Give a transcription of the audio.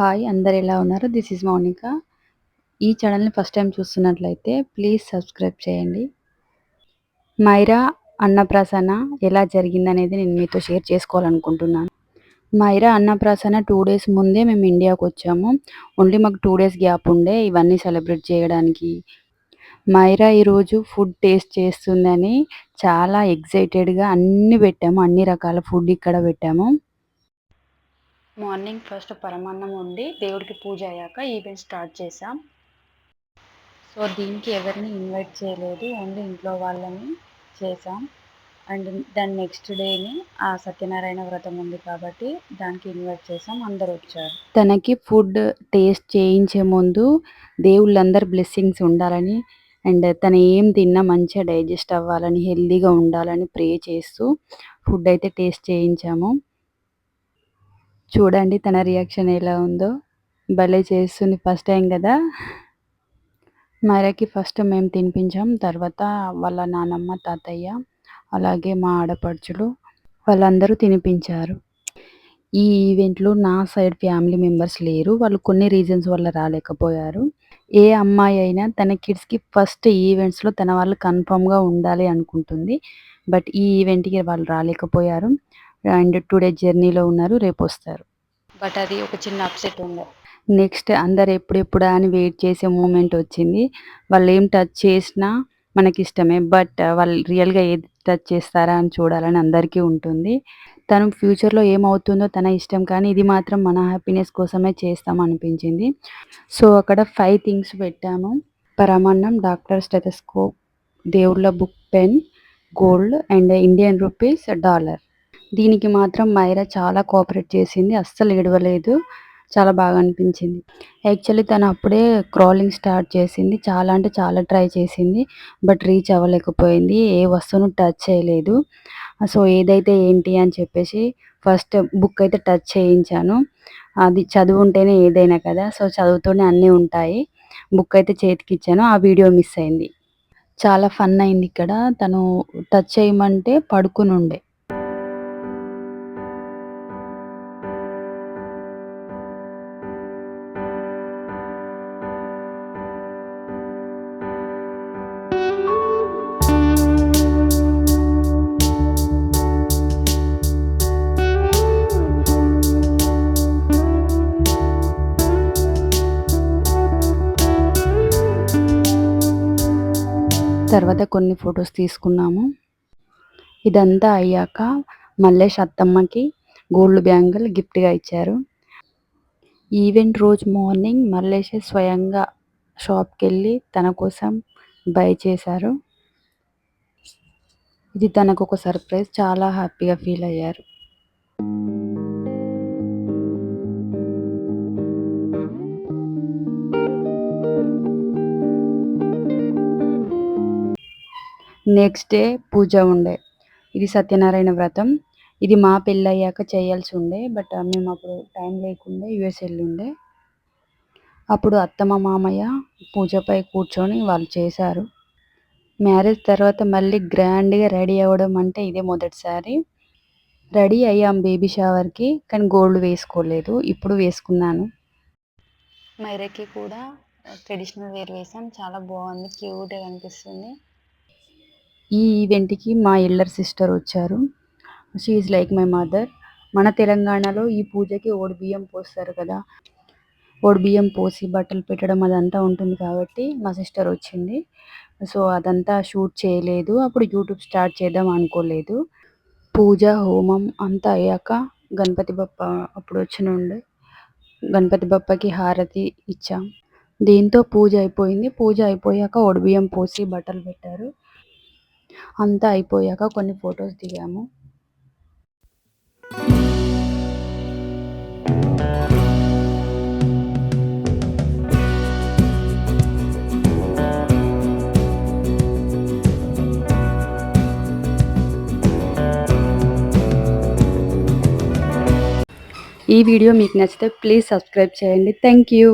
Hi అందరు ఎలా ఉన్నారు? This is Mounika. ఈ ఛానల్‌ని ఫస్ట్ టైమ్ చూస్తున్నట్లయితే ప్లీజ్ సబ్స్క్రైబ్ చేయండి. మైరా అన్నప్రాసన ఎలా జరిగిందనేది నేను మీతో షేర్ చేసుకోవాలనుకుంటున్నాను. మైరా అన్నప్రాసన 2 డేస్ ముందే మేము ఇండియాకొచ్చాము. ఓన్లీ మాకు 2 డేస్ గ్యాప్ ఉండే ఇవన్నీ సెలబ్రేట్ చేయడానికి. మైరా ఈరోజు ఫుడ్ టేస్ట్ చేస్తుందని చాలా ఎక్సైటెడ్‌గా అన్నీ పెట్టాము. అన్ని రకాల ఫుడ్ ఇక్కడ పెట్టాము. మార్నింగ్ ఫస్ట్ పరమాన్నం వండి దేవుడికి పూజ అయ్యాక ఈవెంట్ స్టార్ట్ చేసాం. సో దీనికి ఎవరిని ఇన్వైట్ చేయలేదు, ఓన్లీ ఇంట్లో వాళ్ళని చేసాం. అండ్ దాని నెక్స్ట్ డేని ఆ సత్యనారాయణ వ్రతం ఉంది కాబట్టి దానికి ఇన్వైట్ చేసాం, అందరూ వచ్చారు. తనకి ఫుడ్ టేస్ట్ చేయించే ముందు దేవుళ్ళందరి బ్లెస్సింగ్స్ ఉండాలని అండ్ తను ఏం తిన్నా మంచిగా డైజెస్ట్ అవ్వాలని, హెల్తీగా ఉండాలని ప్రే చేస్తూ ఫుడ్ అయితే టేస్ట్ చేయించాము. చూడండి తన రియాక్షన్ ఎలా ఉందో. భలే చేస్తుంది, ఫస్ట్ టైం కదా. మైరాకి ఫస్ట్ మేము తినిపించాం, తర్వాత వాళ్ళ నానమ్మ, తాతయ్య, అలాగే మా ఆడపడుచులు వాళ్ళందరూ తినిపించారు. ఈ ఈవెంట్లో నా సైడ్ ఫ్యామిలీ మెంబర్స్ లేరు, వాళ్ళు కొన్ని రీజన్స్ వల్ల రాలేకపోయారు. ఏ అమ్మాయి అయినా తన కిడ్స్కి ఫస్ట్ ఈవెంట్స్లో తన వాళ్ళు కన్ఫామ్గా ఉండాలి అనుకుంటుంది. బట్ ఈ ఈవెంట్కి వాళ్ళు రాలేకపోయారు అండ్ 2 డేస్ జర్నీలో ఉన్నారు, రేపు వస్తారు. బట్ అది ఒక చిన్న అప్సెట్ ఉండే. నెక్స్ట్ అందరు ఎప్పుడెప్పుడా అని వెయిట్ చేసే మూమెంట్ వచ్చింది. వాళ్ళు ఏం టచ్ చేసినా మనకిష్టమే, బట్ వాళ్ళు రియల్గా ఏది టచ్ చేస్తారా అని చూడాలని అందరికీ ఉంటుంది. తను ఫ్యూచర్లో ఏమవుతుందో తన ఇష్టం, కానీ ఇది మాత్రం మన హ్యాపీనెస్ కోసమే చేస్తాం అనిపించింది. సో అక్కడ 5 థింగ్స్ పెట్టాము: పరమాన్నం, డాక్టర్ స్టెథోస్కోప్, దేవుళ్ళ book, pen, gold and Indian rupees, dollar. దీనికి మాత్రం మైరా చాలా కోఆపరేట్ చేసింది, అస్సలు ఏడవలేదు, చాలా బాగా అనిపించింది. యాక్చువల్లీ తను అప్పుడే క్రాలింగ్ స్టార్ట్ చేసింది, చాలా అంటే చాలా ట్రై చేసింది, బట్ రీచ్ అవ్వలేకపోయింది, ఏ వస్తువును టచ్ చేయలేదు. సో ఏదైతే ఏంటి అని చెప్పేసి ఫస్ట్ బుక్ అయితే టచ్ చేయించాను. అది చదువుంటేనే ఏదైనా కదా, సో చదువుతూనే అన్నీ ఉంటాయి. బుక్ అయితే చేతికిచ్చాను, ఆ వీడియో మిస్ అయింది. చాలా ఫన్ అయింది ఇక్కడ. తను టచ్ చేయమంటే పడుకుని ఉండే. తర్వాత కొన్ని ఫొటోస్ తీసుకున్నాము. ఇదంతా అయ్యాక మల్లేష్ అత్తమ్మకి గోల్డ్ బ్యాంగిల్ గిఫ్ట్గా ఇచ్చారు. ఈవెంట్ రోజు మార్నింగ్ మల్లేష్ స్వయంగా షాప్కి వెళ్ళి తన కోసం బై చేశారు. ఇది తనకు ఒక సర్ప్రైజ్, చాలా హ్యాపీగా ఫీల్ అయ్యారు. నెక్స్ట్ డే పూజ ఉండే. ఇది సత్యనారాయణ వ్రతం. ఇది మా పెళ్ళయ్యాక చేయాల్సి ఉండే, బట్ మేము అప్పుడు టైం లేకుండా యూఎస్ వెళ్ళుండే. అప్పుడు అత్తమ్మ, మామయ్య పూజపై కూర్చొని వాళ్ళు చేశారు. మ్యారేజ్ తర్వాత మళ్ళీ గ్రాండ్గా రెడీ అవ్వడం అంటే ఇదే మొదటిసారి. రెడీ అయ్యాం బేబీ షవర్కి, కానీ గోల్డ్ వేసుకోలేదు, ఇప్పుడు వేసుకున్నాను. మైరాకి కూడా ట్రెడిషనల్ వేర్ వేసాం, చాలా బాగుంది, క్యూట్గా కనిపిస్తుంది. ఈ ఈవెంట్కి మా ఎల్డర్ సిస్టర్ వచ్చారు, she is like my mother. మన తెలంగాణలో ఈ పూజకి బియ్యం పోస్తారు కదా, బియ్యం పోసి బట్టలు పెట్టడం అదంతా ఉంటుంది కాబట్టి మా సిస్టర్ వచ్చింది. సో అదంతా షూట్ చేయలేదు, అప్పుడు యూట్యూబ్ స్టార్ట్ చేద్దాం అనుకోలేదు. పూజ హోమం అంతా అయ్యాక గణపతి బప్ప అప్పుడు వచ్చినుండే, గణపతి బప్పకి హారతి ఇచ్చాం. దీంతో పూజ అయిపోయింది. పూజ అయిపోయాక బియ్యం పోసి బట్టలు పెట్టారు. అంతా అయిపోయాక కొన్ని ఫొటోస్ దిగాము. ఈ వీడియో మీకు నచ్చితే ప్లీజ్ సబ్స్క్రైబ్ చేయండి. Thank you.